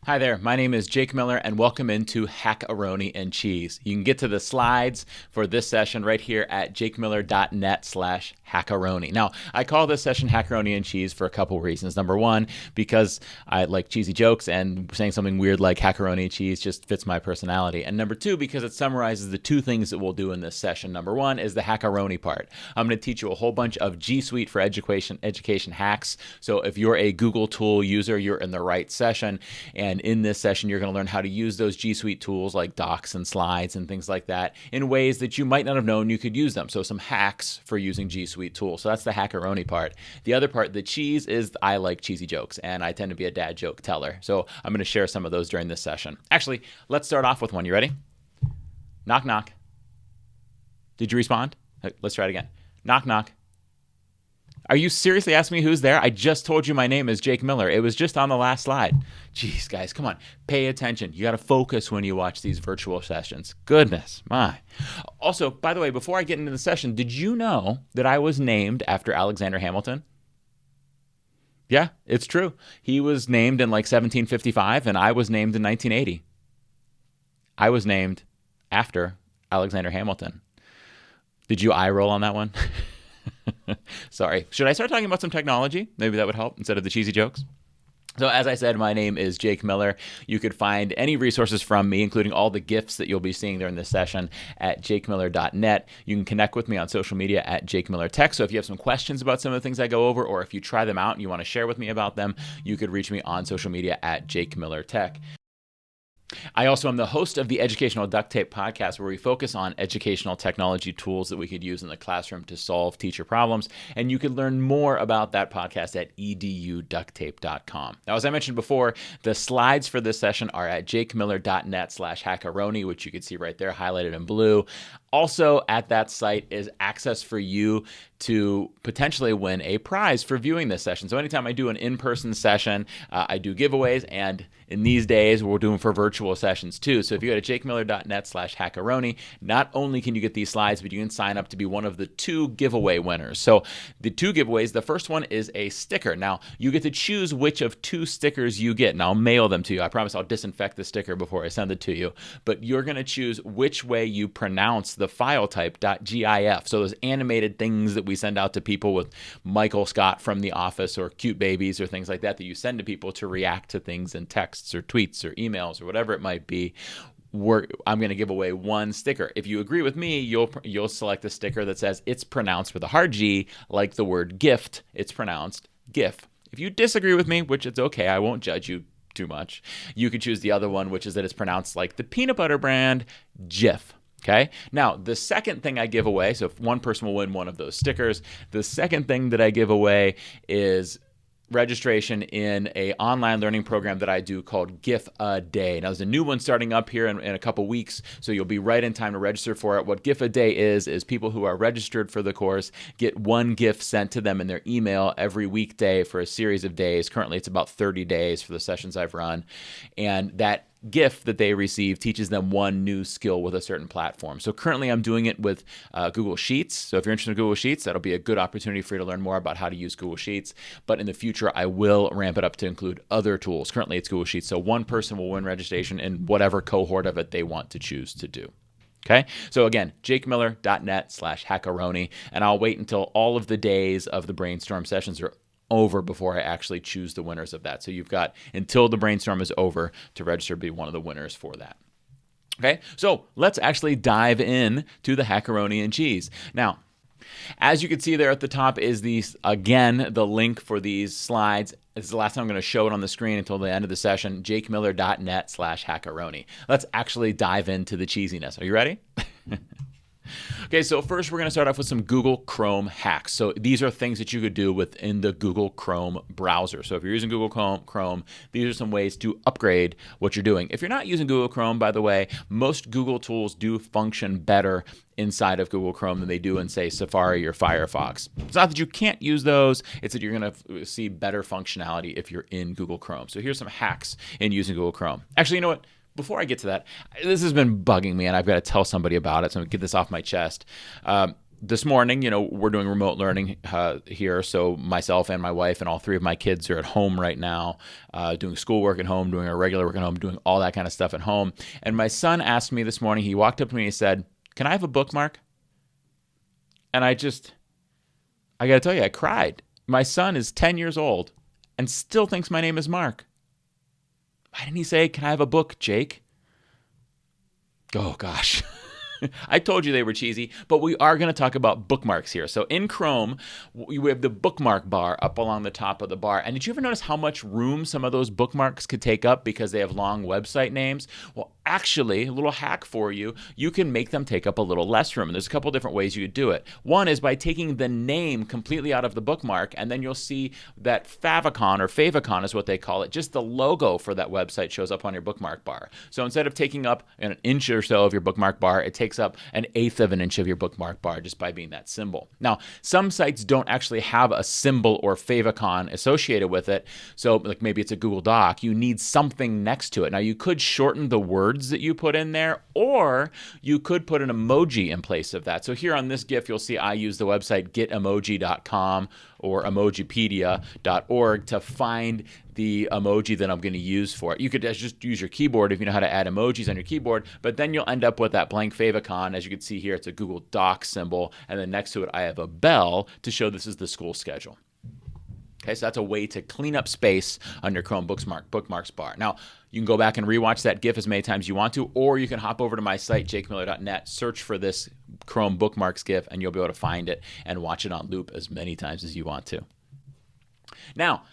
Hi there, my name is Jake Miller and welcome into HACKaroni and Cheese. You can get to the slides for this session right here at jakemiller.net/HACKaroni. Now, I call this session HACKaroni and Cheese for a couple reasons. Number one, because I like cheesy jokes and saying something weird like HACKaroni and Cheese just fits my personality. And number two, because it summarizes the two things that we'll do in this session. Number one is the HACKaroni part. I'm going to teach you a whole bunch of G Suite for education hacks. So if you're a Google tool user, you're in the right session. And in this session, you're going to learn how to use those G Suite tools like docs and slides and things like that in ways that you might not have known you could use them. So some hacks for using G Suite tools. So that's the HACKaroni part. The other part, the cheese, is I like cheesy jokes, and I tend to be a dad joke teller. So I'm going to share some of those during this session. Actually, let's start off with one. You ready? Knock, knock. Did you respond? Let's try it again. Knock, knock. Are you seriously asking me who's there? I just told you my name is Jake Miller. It was just on the last slide. Jeez, guys, come on. Pay attention. You got to focus when you watch these virtual sessions. Goodness, my. Also, by the way, before I get into the session, did you know that I was named after Alexander Hamilton? Yeah, it's true. He was named in like 1755, and I was named in 1980. I was named after Alexander Hamilton. Did you eye roll on that one? Sorry. Should I start talking about some technology? Maybe that would help instead of the cheesy jokes. So as I said, my name is Jake Miller. You could find any resources from me, including all the GIFs that you'll be seeing during this session at jakemiller.net. You can connect with me on social media at jakemillertech. So if you have some questions about some of the things I go over, or if you try them out and you want to share with me about them, you could reach me on social media at jakemillertech. I also am the host of the Educational Duct Tape podcast, where we focus on educational technology tools that we could use in the classroom to solve teacher problems. And you can learn more about that podcast at eduducttape.com. Now, as I mentioned before, the slides for this session are at jakemiller.net/HACKaroni, which you can see right there highlighted in blue. Also at that site is access for you to potentially win a prize for viewing this session. So anytime I do an in-person session, I do giveaways, and in these days, we're doing for virtual sessions too. So if you go to jakemiller.net/HACKaroni, not only can you get these slides, but you can sign up to be one of the two giveaway winners. So the two giveaways, the first one is a sticker. Now, you get to choose which of two stickers you get, and I'll mail them to you. I promise I'll disinfect the sticker before I send it to you. But you're going to choose which way you pronounce the file type .gif. So those animated things that we send out to people with Michael Scott from The Office, or cute babies or things like that you send to people to react to things in texts or tweets or emails or whatever it might be. I'm going to give away one sticker. If you agree with me, you'll select a sticker that says it's pronounced with a hard G, like the word gift. It's pronounced GIF. If you disagree with me, which it's okay, I won't judge you too much, you could choose the other one, which is that it's pronounced like the peanut butter brand Jif. Okay. Now, the second thing I give away, so if one person will win one of those stickers, the second thing that I give away is registration in a online learning program that I do called GIF a Day. Now, there's a new one starting up here in a couple weeks, so you'll be right in time to register for it. What GIF a Day is people who are registered for the course get one GIF sent to them in their email every weekday for a series of days. Currently, it's about 30 days for the sessions I've run, and that GIF that they receive teaches them one new skill with a certain platform. So currently I'm doing it with Google Sheets. So if you're interested in Google Sheets, that'll be a good opportunity for you to learn more about how to use Google Sheets. But in the future, I will ramp it up to include other tools. Currently it's Google Sheets. So one person will win registration in whatever cohort of it they want to choose to do. Okay, so again, jakemiller.net/HACKaroni, and I'll wait until all of the days of the Brainstorm sessions are over before I actually choose the winners of that. So you've got until the Brainstorm is over to register to be one of the winners for that. Okay, so let's actually dive in to the HACKaroni and Cheese. Now, as you can see there at the top is the link for these slides. This is the last time I'm going to show it on the screen until the end of the session, jakemiller.net/HACKaroni. Let's actually dive into the cheesiness. Are you ready? Okay, so first we're going to start off with some Google Chrome hacks. So these are things that you could do within the Google Chrome browser. So if you're using Google Chrome, these are some ways to upgrade what you're doing. If you're not using Google Chrome, by the way, most Google tools do function better inside of Google Chrome than they do in, say, Safari or Firefox. It's not that you can't use those, it's that you're going to see better functionality if you're in Google Chrome. So here's some hacks in using Google Chrome. Actually, you know what? Before I get to that, this has been bugging me, and I've got to tell somebody about it, so I'm going to get this off my chest. this morning, we're doing remote learning here. So myself and my wife and all three of my kids are at home right now, doing schoolwork at home, doing our regular work at home, doing all that kind of stuff at home. And my son asked me this morning, he walked up to me and he said, "Can I have a bookmark?" And I got to tell you, I cried. My son is 10 years old and still thinks my name is Mark. Why didn't he say, "Can I have a book, Jake?" Oh, gosh. I told you they were cheesy, but we are going to talk about bookmarks here. So in Chrome, we have the bookmark bar up along the top of the bar. And did you ever notice how much room some of those bookmarks could take up because they have long website names? Well, actually, a little hack for you, you can make them take up a little less room. And there's a couple different ways you could do it. One is by taking the name completely out of the bookmark, and then you'll see that favicon, or favicon is what they call it, just the logo for that website shows up on your bookmark bar. So instead of taking up an inch or so of your bookmark bar, it takes up 1/8 of an inch of your bookmark bar just by being that symbol. Now, some sites don't actually have a symbol or favicon associated with it. So like maybe it's a Google Doc. You need something next to it. Now, you could shorten the words that you put in there, or you could put an emoji in place of that. So here on this GIF, you'll see I use the website getomoji.com or emojipedia.org to find the emoji that I'm going to use for it. You could just use your keyboard if you know how to add emojis on your keyboard, but then you'll end up with that blank favicon. As you can see here, it's a Google Docs symbol, and then next to it, I have a bell to show this is the school schedule. Okay, so that's a way to clean up space on your Chrome bookmarks bar. Now, you can go back and rewatch that GIF as many times as you want to, or you can hop over to my site, jakemiller.net, search for this Chrome bookmarks GIF, and you'll be able to find it and watch it on loop as many times as you want to. Now,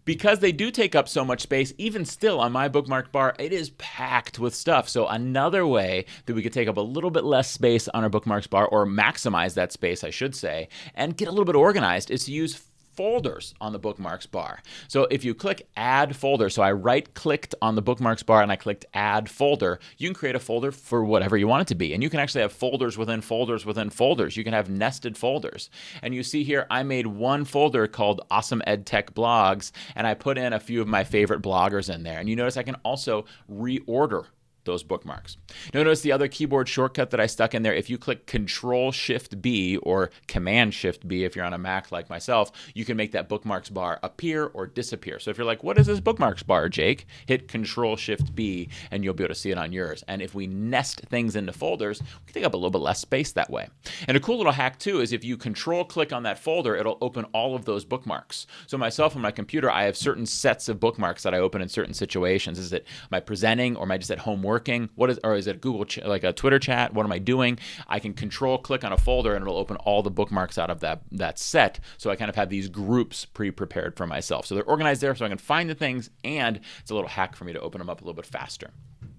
because they do take up so much space, even still on my bookmark bar, it is packed with stuff. So another way that we could take up a little bit less space on our bookmarks bar, or maximize that space, I should say, and get a little bit organized, is to use folders on the bookmarks bar. So if you click add folder, so I right-clicked on the bookmarks bar and I clicked add folder, you can create a folder for whatever you want it to be. And you can actually have folders within folders within folders. You can have nested folders. And you see here, I made one folder called Awesome EdTech Blogs, and I put in a few of my favorite bloggers in there. And you notice I can also reorder those bookmarks. Notice the other keyboard shortcut that I stuck in there. If you click Control-Shift-B or Command-Shift-B if you're on a Mac like myself, you can make that bookmarks bar appear or disappear. So if you're like, what is this bookmarks bar, Jake? Hit Control-Shift-B and you'll be able to see it on yours. And if we nest things into folders, we can take up a little bit less space that way. And a cool little hack too is if you Control-click on that folder, it'll open all of those bookmarks. So myself on my computer, I have certain sets of bookmarks that I open in certain situations. Is it am I presenting, or am I just at home working? Is it Google like a Twitter chat? What am I doing? I can Control-click on a folder and it'll open all the bookmarks out of that set. So I kind of have these groups pre-prepared for myself. So they're organized there so I can find the things, and it's a little hack for me to open them up a little bit faster.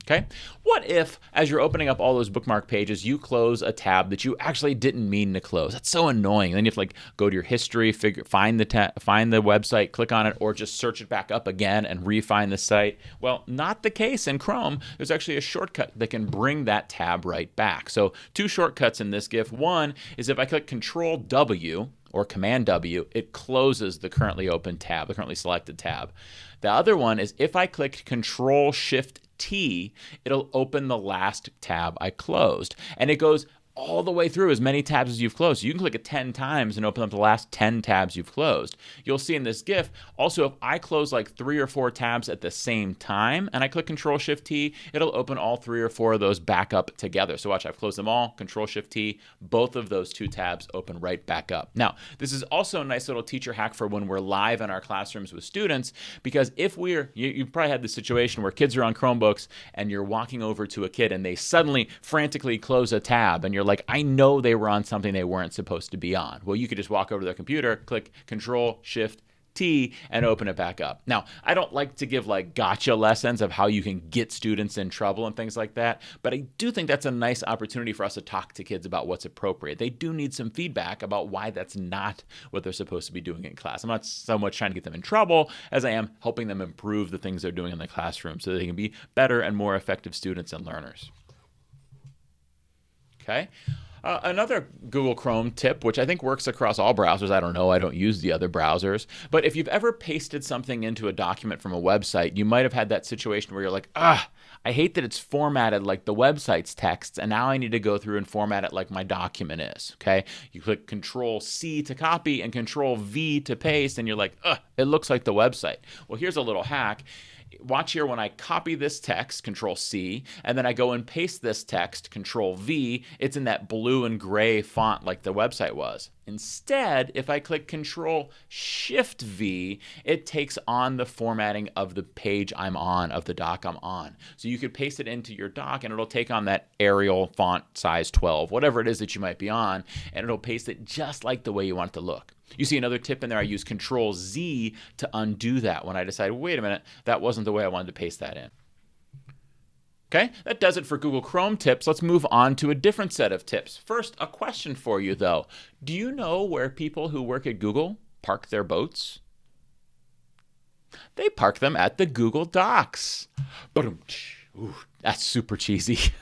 Okay. What if, as you're opening up all those bookmark pages, you close a tab that you actually didn't mean to close? That's so annoying. Then you have to go to your history, find the website, click on it, or just search it back up again and re-find the site. Well, not the case in Chrome. There's actually a shortcut that can bring that tab right back. So 2 shortcuts in this GIF. One is if I click Control W or Command W, it closes the currently open tab, the currently selected tab. The other one is if I click Control-Shift-T, it'll open the last tab I closed. And it goes all the way through as many tabs as you've closed. So you can click it 10 times and open up the last 10 tabs you've closed. You'll see in this GIF, also if I close like 3 or 4 tabs at the same time and I click Control-Shift-T, it'll open all 3 or 4 of those back up together. So watch, I've closed them all, Control-Shift-T, both of those 2 tabs open right back up. Now, this is also a nice little teacher hack for when we're live in our classrooms with students, because if you've probably had the situation where kids are on Chromebooks and you're walking over to a kid and they suddenly frantically close a tab and you're like, I know they were on something they weren't supposed to be on. Well, you could just walk over to their computer, click Control-Shift-T, and open it back up. Now, I don't like to give gotcha lessons of how you can get students in trouble and things like that, but I do think that's a nice opportunity for us to talk to kids about what's appropriate. They do need some feedback about why that's not what they're supposed to be doing in class. I'm not so much trying to get them in trouble as I am helping them improve the things they're doing in the classroom so they can be better and more effective students and learners. Okay. Another Google Chrome tip, which I think works across all browsers. I don't know. I don't use the other browsers. But if you've ever pasted something into a document from a website, you might have had that situation where you're like, I I hate that it's formatted like the website's text, and now I need to go through and format it like my document is, okay? You click Control-C to copy and Control-V to paste, and you're like, ugh, it looks like the website. Well, here's a little hack. Watch here when I copy this text, Control-C, and then I go and paste this text, Control-V, it's in that blue and gray font like the website was. Instead, if I click Control-Shift-V, it takes on the formatting of the page I'm on, of the doc I'm on. So you could paste it into your doc, and it'll take on that Arial font size 12, whatever it is that you might be on, and it'll paste it just like the way you want it to look. You see another tip in there, I use Control-Z to undo that when I decide, wait a minute, that wasn't the way I wanted to paste that in. Okay, that does it for Google Chrome tips. Let's move on to a different set of tips. First, a question for you though. Do you know where people who work at Google park their boats? They park them at the Google Docs. Ooh, that's super cheesy.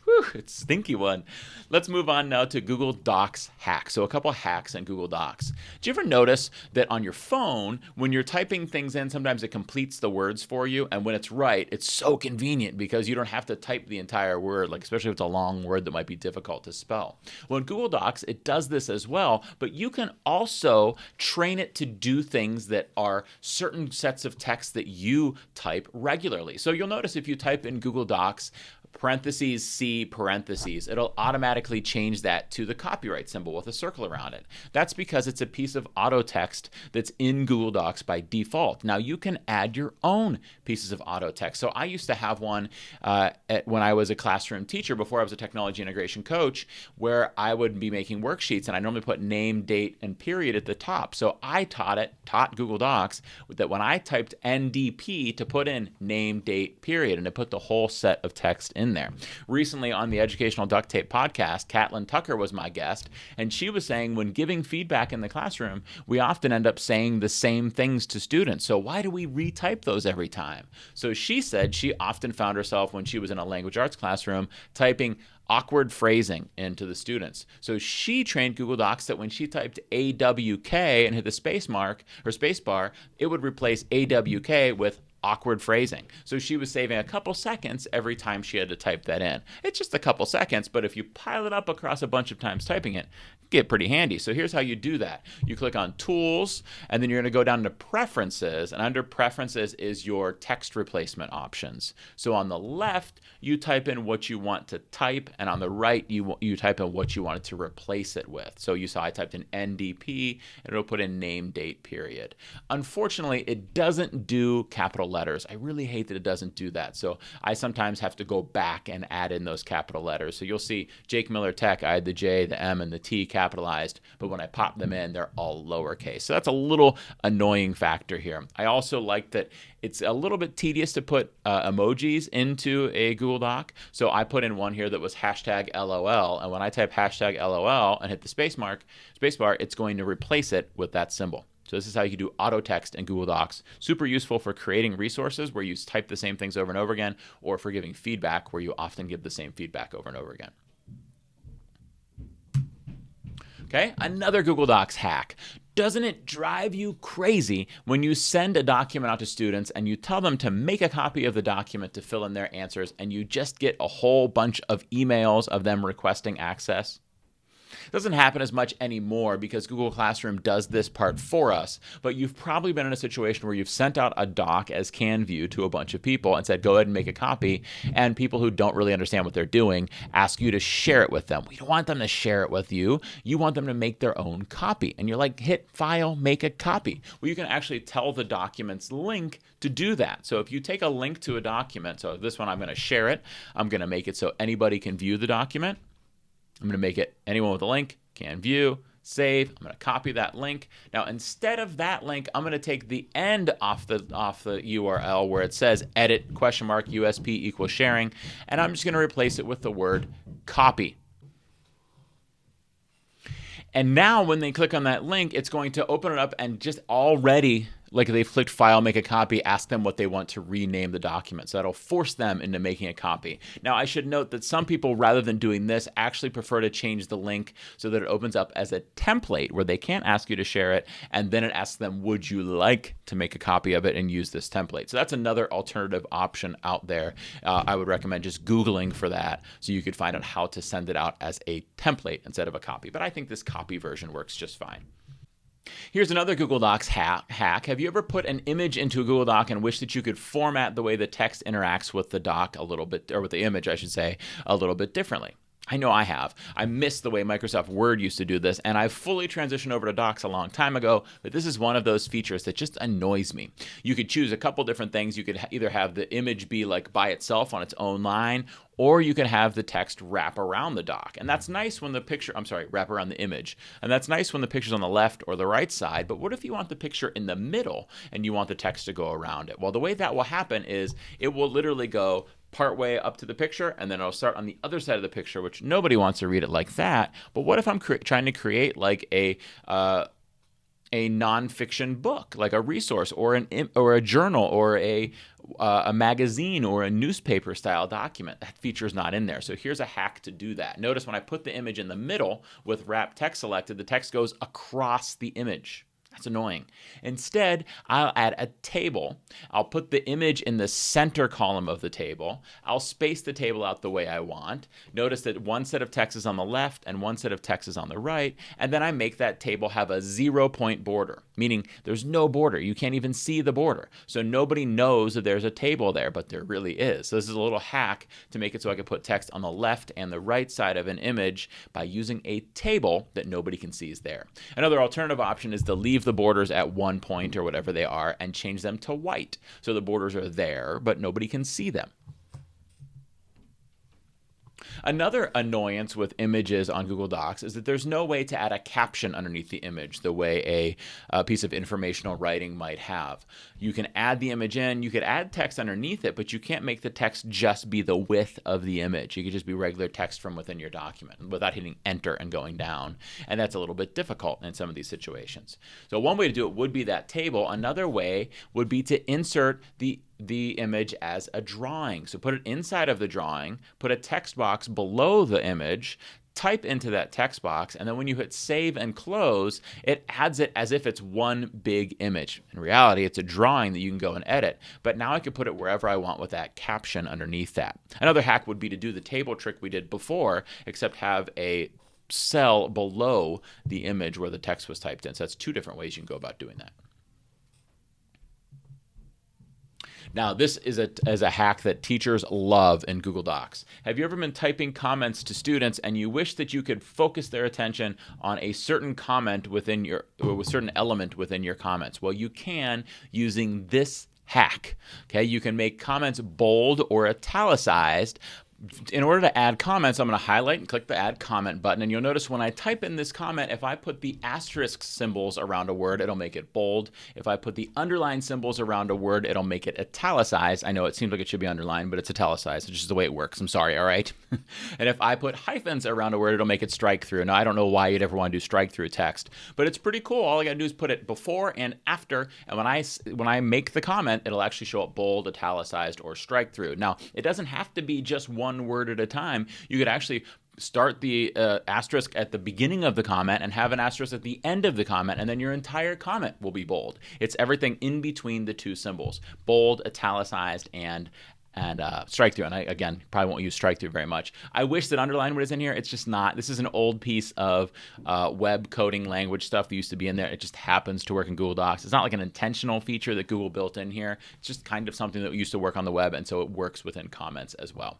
Whew, it's a stinky one. Let's move on now to Google Docs hacks. So a couple hacks in Google Docs. Do you ever notice that on your phone, when you're typing things in, sometimes it completes the words for you, and when it's right, it's so convenient because you don't have to type the entire word, like especially if it's a long word that might be difficult to spell. Well, in Google Docs, it does this as well, but you can also train it to do things that are certain sets of text that you type regularly. So you'll notice if you type in Google Docs, parentheses C parentheses, it'll automatically change that to the copyright symbol with a circle around it. That's because it's a piece of auto text that's in Google Docs by default. Now you can add your own pieces of auto text. So I used to have one when I was a classroom teacher before I was a technology integration coach, where I would be making worksheets and I normally put name, date, and period at the top. So I taught Google Docs that when I typed NDP to put in name, date, period, and to put the whole set of text in there. Recently on the Educational Duct Tape podcast, Caitlin Tucker was my guest, and she was saying when giving feedback in the classroom, we often end up saying the same things to students. So why do we retype those every time? So she said she often found herself when she was in a language arts classroom typing awkward phrasing into the students. So she trained Google Docs that when she typed AWK and hit the space mark or space bar, it would replace AWK with awkward phrasing. So she was saving a couple seconds every time she had to type that in. It's just a couple seconds, but if you pile it up across a bunch of times typing it, get pretty handy. So here's how you do that. You click on Tools, and then you're going to go down to Preferences, and under Preferences is your text replacement options. So on the left, you type in what you want to type, and on the right, you type in what you wanted to replace it with. So you saw I typed in NDP, and it'll put in name, date, period. Unfortunately, it doesn't do capital letters. I really hate that it doesn't do that. So I sometimes have to go back and add in those capital letters. So you'll see Jake Miller Tech, I had the J, the M, and the T capitalized, but when I pop them in, they're all lowercase. So that's a little annoying factor here. I also like that it's a little bit tedious to put emojis into a Google Doc. So I put in one here that was hashtag LOL, and when I type hashtag LOL and hit the spacebar, it's going to replace it with that symbol. So this is how you do auto text in Google Docs. Super useful for creating resources where you type the same things over and over again, or for giving feedback where you often give the same feedback over and over again. Okay, another Google Docs hack. Doesn't it drive you crazy when you send a document out to students and you tell them to make a copy of the document to fill in their answers, and you just get a whole bunch of emails of them requesting access? It doesn't happen as much anymore because Google Classroom does this part for us, but you've probably been in a situation where you've sent out a doc as can view to a bunch of people and said, go ahead and make a copy, and people who don't really understand what they're doing ask you to share it with them. We don't want them to share it with you. You want them to make their own copy. And you're like, hit File, make a copy. Well, you can actually tell the document's link to do that. So if you take a link to a document, so this one I'm going to share it, I'm going to make it so anybody can view the document. I'm going to make it anyone with a link can view, save. I'm going to copy that link. Now, instead of that link, I'm going to take the end off the URL where it says edit USP equals sharing, and I'm just going to replace it with the word copy. And now when they click on that link, it's going to open it up and just already like if they've clicked file, make a copy, ask them what they want to rename the document. So that'll force them into making a copy. Now, I should note that some people, rather than doing this, actually prefer to change the link so that it opens up as a template where they can't ask you to share it, and then it asks them, would you like to make a copy of it and use this template? So that's another alternative option out there. I would recommend just Googling for that so you could find out how to send it out as a template instead of a copy. But I think this copy version works just fine. Here's another Google Docs hack. Have you ever put an image into a Google Doc and wish that you could format the way the text interacts with the doc a little bit, or with the image, I should say, a little bit differently? I know I have. I miss the way Microsoft Word used to do this, and I fully transitioned over to Docs a long time ago, but this is one of those features that just annoys me. You could choose a couple different things. You could either have the image be like by itself on its own line, or you can have the text wrap around the doc. And that's nice when the picture, wrap around the image. And that's nice when the picture's on the left or the right side, but what if you want the picture in the middle and you want the text to go around it? Well, the way that will happen is it will literally go partway up to the picture, and then it'll start on the other side of the picture, which nobody wants to read it like that. But what if I'm trying to create like a nonfiction book, like a resource or a journal or a magazine or a newspaper style document? That feature is not in there. So here's a hack to do that. Notice when I put the image in the middle with wrap text selected, the text goes across the image. That's annoying. Instead, I'll add a table. I'll put the image in the center column of the table. I'll space the table out the way I want. Notice that one set of text is on the left and one set of text is on the right. And then I make that table have a 0-point border, meaning there's no border. You can't even see the border. So nobody knows that there's a table there, but there really is. So this is a little hack to make it so I can put text on the left and the right side of an image by using a table that nobody can see is there. Another alternative option is to leave the borders at 1 point or whatever they are and change them to white. So the borders are there, but nobody can see them. Another annoyance with images on Google Docs is that there's no way to add a caption underneath the image the way a piece of informational writing might have. You can add the image in, you could add text underneath it, but you can't make the text just be the width of the image. You could just be regular text from within your document without hitting enter and going down. And that's a little bit difficult in some of these situations. So one way to do it would be that table. Another way would be to insert the image as a drawing. So put it inside of the drawing, put a text box below the image, type into that text box, and then when you hit save and close, it adds it as if it's one big image. In reality, it's a drawing that you can go and edit, but now I can put it wherever I want with that caption underneath that. Another hack would be to do the table trick we did before, except have a cell below the image where the text was typed in. So that's two different ways you can go about doing that. Now, this is a hack that teachers love in Google Docs. Have you ever been typing comments to students and you wish that you could focus their attention on a certain comment within a certain element within your comments? Well, you can using this hack. Okay, you can make comments bold or italicized. In order to add comments, I'm going to highlight and click the Add Comment button, and you'll notice when I type in this comment, if I put the asterisk symbols around a word, it'll make it bold. If I put the underline symbols around a word, it'll make it italicized. I know it seems like it should be underlined, but it's italicized, which is the way it works. I'm sorry, all right? And if I put hyphens around a word, it'll make it strike through. Now, I don't know why you'd ever want to do strike through text, but it's pretty cool. All I got to do is put it before and after, and when I make the comment, it'll actually show up bold, italicized, or strike through. Now, it doesn't have to be just one word at a time. You could actually start the asterisk at the beginning of the comment and have an asterisk at the end of the comment, and then your entire comment will be bold. It's everything in between the two symbols: bold, italicized, and strike through. And I, again, probably won't use strike through very much. I wish that underline was in here. It's just not. This is an old piece of web coding language stuff that used to be in there. It just happens to work in Google Docs. It's not like an intentional feature that Google built in here. It's just kind of something that used to work on the web, and so it works within comments as well.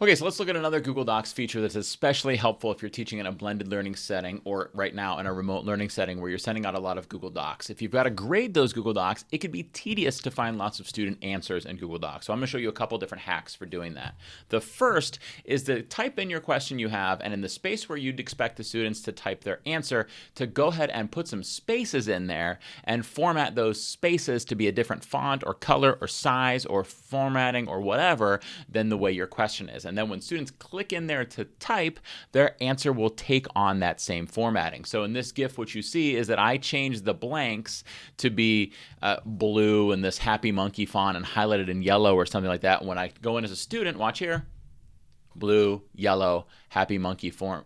Okay, so let's look at another Google Docs feature that's especially helpful if you're teaching in a blended learning setting, or right now in a remote learning setting where you're sending out a lot of Google Docs. If you've got to grade those Google Docs, it can be tedious to find lots of student answers in Google Docs. So I'm going to show you a couple different hacks for doing that. The first is to type in your question you have, and in the space where you'd expect the students to type their answer, to go ahead and put some spaces in there and format those spaces to be a different font or color or size or formatting or whatever than the way your question question is. And then when students click in there to type, their answer will take on that same formatting. So in this GIF, what you see is that I changed the blanks to be blue and this happy monkey font and highlighted in yellow or something like that. When I go in as a student, watch here, blue, yellow, happy monkey font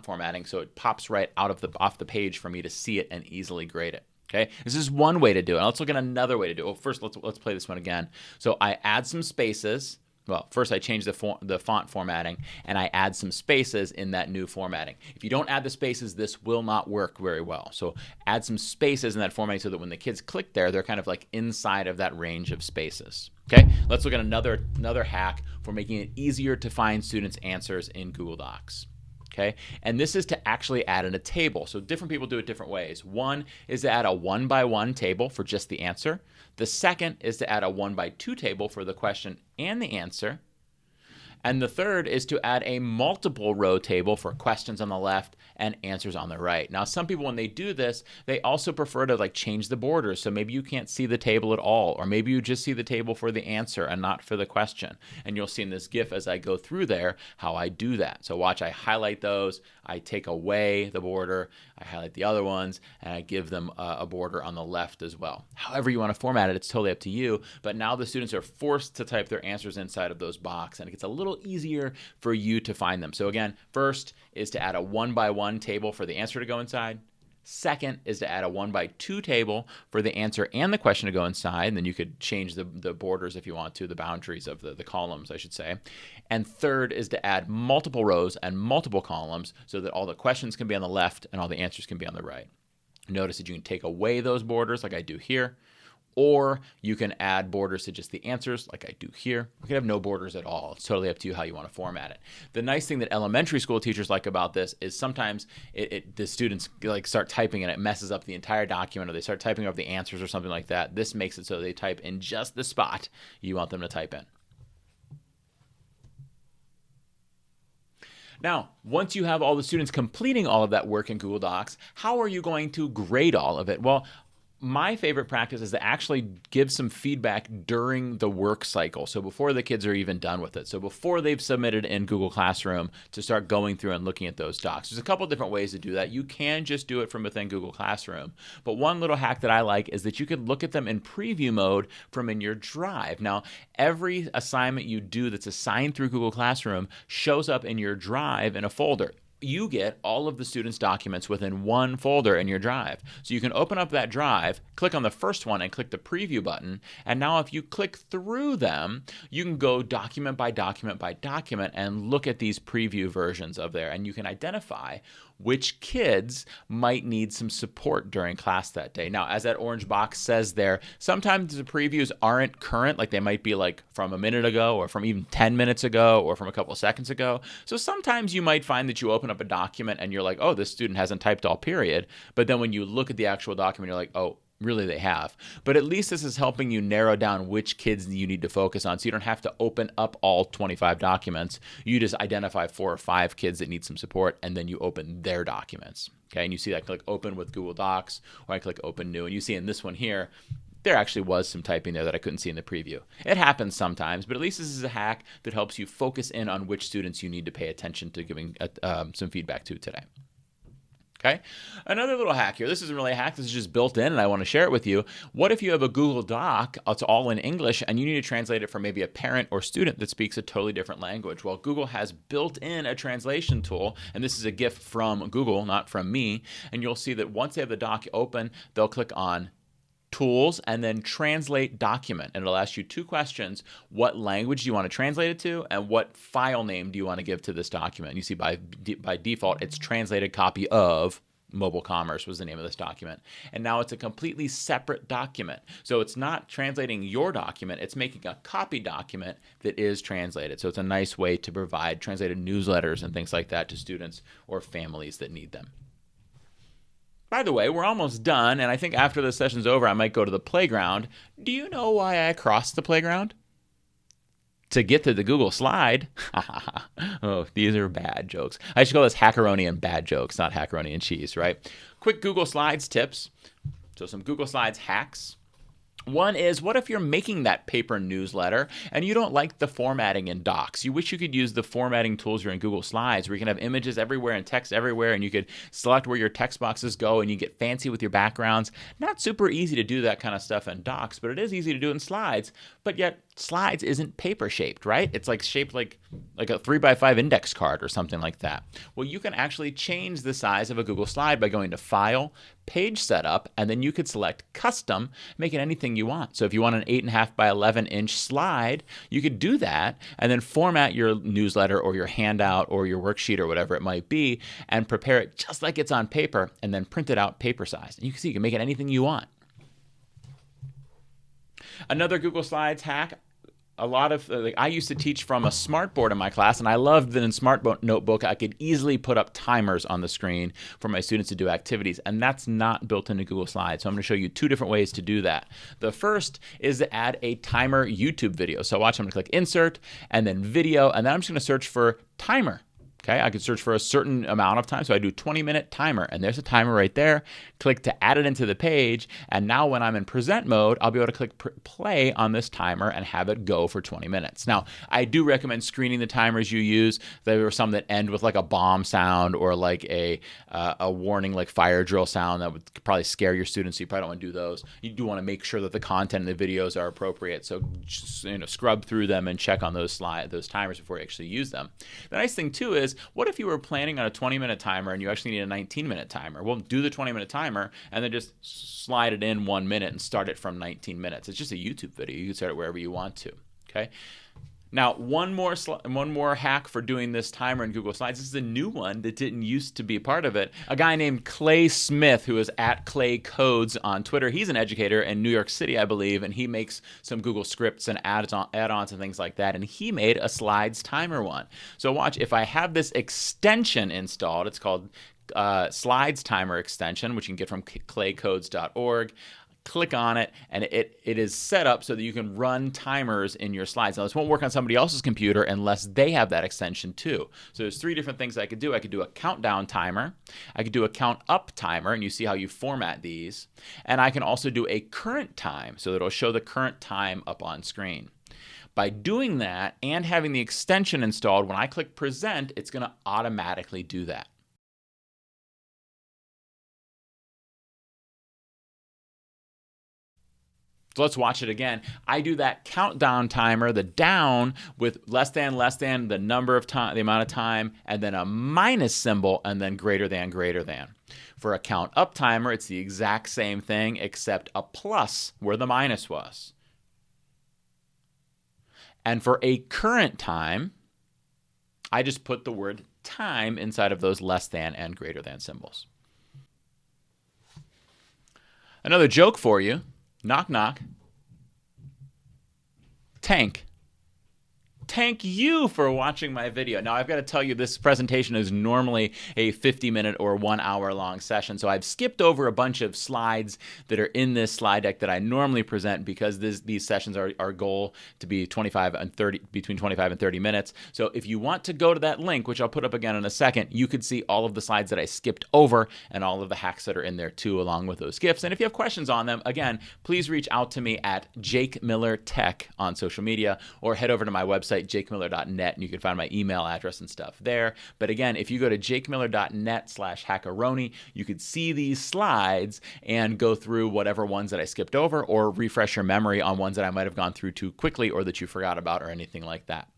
formatting, so it pops right off the page for me to see it and easily grade it. Okay, this is one way to do it. Now let's look at another way to do it. Well, first let's play this one again. So I add some spaces. Well, first I change the font formatting, and I add some spaces in that new formatting. If you don't add the spaces, this will not work very well. So add some spaces in that formatting so that when the kids click there, they're kind of like inside of that range of spaces. Okay, let's look at another hack for making it easier to find students' answers in Google Docs. Okay, and this is to actually add in a table. So different people do it different ways. One is to add a 1-by-1 table for just the answer. The second is to add a 1-by-2 table for the question and the answer. And the third is to add a multiple row table for questions on the left and answers on the right. Now, some people, when they do this, they also prefer to like change the borders. So maybe you can't see the table at all, or maybe you just see the table for the answer and not for the question. And you'll see in this GIF as I go through there how I do that. So watch, I highlight those, I take away the border, I highlight the other ones, and I give them a border on the left as well. However you want to format it, it's totally up to you. But now the students are forced to type their answers inside of those boxes, and it gets a little easier for you to find them. So again, first is to add a 1-by-1 table for the answer to go inside. Second is to add a 1-by-2 table for the answer and the question to go inside. And then you could change the borders if you want to, the boundaries of the columns, I should say. And third is to add multiple rows and multiple columns so that all the questions can be on the left and all the answers can be on the right. Notice that you can take away those borders like I do here, or you can add borders to just the answers like I do here. You can have no borders at all. It's totally up to you how you want to format it. The nice thing that elementary school teachers like about this is sometimes the students like start typing and it messes up the entire document, or they start typing up the answers or something like that. This makes it so they type in just the spot you want them to type in. Now, once you have all the students completing all of that work in Google Docs, how are you going to grade all of it? Well, my favorite practice is to actually give some feedback during the work cycle. So before the kids are even done with it. So before they've submitted in Google Classroom, to start going through and looking at those docs. There's a couple different ways to do that. You can just do it from within Google Classroom. But one little hack that I like is that you could look at them in preview mode from in your Drive. Now, every assignment you do that's assigned through Google Classroom shows up in your Drive in a folder. You get all of the students' documents within one folder in your Drive. So you can open up that Drive, click on the first one and click the preview button. And now if you click through them, you can go document by document by document and look at these preview versions of there. And you can identify which kids might need some support during class that day. Now, as that orange box says there, sometimes the previews aren't current, like they might be like from a minute ago or from even 10 minutes ago or from a couple of seconds ago. So sometimes you might find that you open up a document and you're like, oh, this student hasn't typed all period. But then when you look at the actual document, you're like, oh, really they have. But at least this is helping you narrow down which kids you need to focus on, so you don't have to open up all 25 documents. You just identify 4 or 5 kids that need some support, and then you open their documents. Okay, and you see that I click open with Google Docs, or I click open new, and you see in this one here, there actually was some typing there that I couldn't see in the preview. It happens sometimes, but at least this is a hack that helps you focus in on which students you need to pay attention to giving some feedback to today. Okay, another little hack here. This isn't really a hack. This is just built in, and I want to share it with you. What if you have a Google Doc, it's all in English, and you need to translate it for maybe a parent or student that speaks a totally different language? Well, Google has built in a translation tool, and this is a gift from Google, not from me. And you'll see that once they have the doc open, they'll click on Tools and then Translate Document, and it'll ask you 2 questions. What language do you want to translate it to, and what file name do you want to give to this document? And you see by default it's translated copy of mobile commerce was the name of this document. And now it's a completely separate document. So it's not translating your document, it's making a copy document that is translated. So it's a nice way to provide translated newsletters and things like that to students or families that need them. By the way, we're almost done, and I think after this session's over, I might go to the playground. Do you know why I crossed the playground? To get to the Google slide. Oh, these are bad jokes. I should call this HACKaroni and bad jokes, not HACKaroni and cheese, right? Quick Google Slides tips. So some Google Slides hacks. One is, what if you're making that paper newsletter and you don't like the formatting in Docs? You wish you could use the formatting tools you're in Google Slides, where you can have images everywhere and text everywhere, and you could select where your text boxes go, and you get fancy with your backgrounds. Not super easy to do that kind of stuff in Docs, but it is easy to do in Slides. But yet, Slides isn't paper shaped, right? It's like shaped like a 3x5 index card or something like that. Well, you can actually change the size of a Google Slide by going to File, Page Setup, and then you could select Custom, make it anything you want. So if you want an 8.5 by 11 inch slide, you could do that and then format your newsletter or your handout or your worksheet or whatever it might be and prepare it just like it's on paper and then print it out paper size. And you can see you can make it anything you want. Another Google Slides hack. I used to teach from a smartboard in my class, and I loved that in Smart Notebook I could easily put up timers on the screen for my students to do activities, and that's not built into Google Slides. So I'm going to show you two different ways to do that. The first is to add a timer YouTube video. So watch, I'm going to click Insert, and then Video, and then I'm just going to search for timer. Okay, I could search for a certain amount of time, so I do 20-minute timer, and there's a timer right there. Click to add it into the page, and now when I'm in present mode, I'll be able to click play on this timer and have it go for 20 minutes. Now, I do recommend screening the timers you use. There are some that end with like a bomb sound or like a warning like fire drill sound that would probably scare your students, so you probably don't want to do those. You do want to make sure that the content in the videos are appropriate, so just, scrub through them and check on those timers before you actually use them. The nice thing too is, what if you were planning on a 20-minute timer and you actually need a 19-minute timer? Well, do the 20-minute timer and then just slide it in 1 minute and start it from 19 minutes. It's just a YouTube video. You can start it wherever you want to. Okay. Now, one more hack for doing this timer in Google Slides. This is a new one that didn't used to be part of it. A guy named Clay Smith, who is at Clay Codes on Twitter. He's an educator in New York City, I believe, and he makes some Google scripts and add-ons and things like that. And he made a Slides timer one. So watch, if I have this extension installed, it's called Slides Timer Extension, which you can get from claycodes.org. Click on it, and it is set up so that you can run timers in your slides. Now, this won't work on somebody else's computer unless they have that extension too. So there's three different things I could do. I could do a countdown timer. I could do a count up timer, and you see how you format these. And I can also do a current time, so that it'll show the current time up on screen. By doing that and having the extension installed, when I click present, it's going to automatically do that. So let's watch it again. I do that countdown timer, the down with less than, the number of time, the amount of time, and then a minus symbol, and then greater than, greater than. For a count up timer, it's the exact same thing, except a plus where the minus was. And for a current time, I just put the word time inside of those less than and greater than symbols. Another joke for you. Knock, knock. Tank. Thank you for watching my video. Now, I've got to tell you, this presentation is normally a 50-minute or 1 hour long session, so I've skipped over a bunch of slides that are in this slide deck that I normally present because these sessions are our goal to be between 25 and 30 minutes. So if you want to go to that link, which I'll put up again in a second, you could see all of the slides that I skipped over and all of the hacks that are in there too, along with those GIFs. And if you have questions on them, again, please reach out to me at Jake Miller Tech on social media, or head over to my website, jakemiller.net, and you can find my email address and stuff there. But again, if you go to jakemiller.net/HACKaroni, you could see these slides and go through whatever ones that I skipped over, or refresh your memory on ones that I might have gone through too quickly or that you forgot about or anything like that.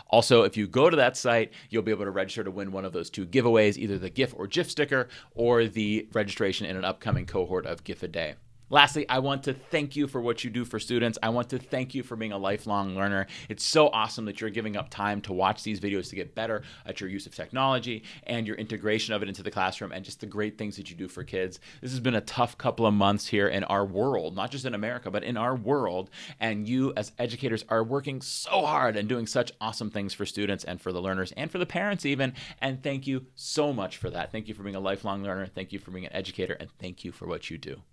Also, if you go to that site, you'll be able to register to win one of those two giveaways, either the GIF or GIF sticker, or the registration in an upcoming cohort of GIF a Day. Lastly, I want to thank you for what you do for students. I want to thank you for being a lifelong learner. It's so awesome that you're giving up time to watch these videos to get better at your use of technology and your integration of it into the classroom, and just the great things that you do for kids. This has been a tough couple of months here in our world, not just in America, but in our world. And you as educators are working so hard and doing such awesome things for students and for the learners and for the parents even. And thank you so much for that. Thank you for being a lifelong learner. Thank you for being an educator. And thank you for what you do.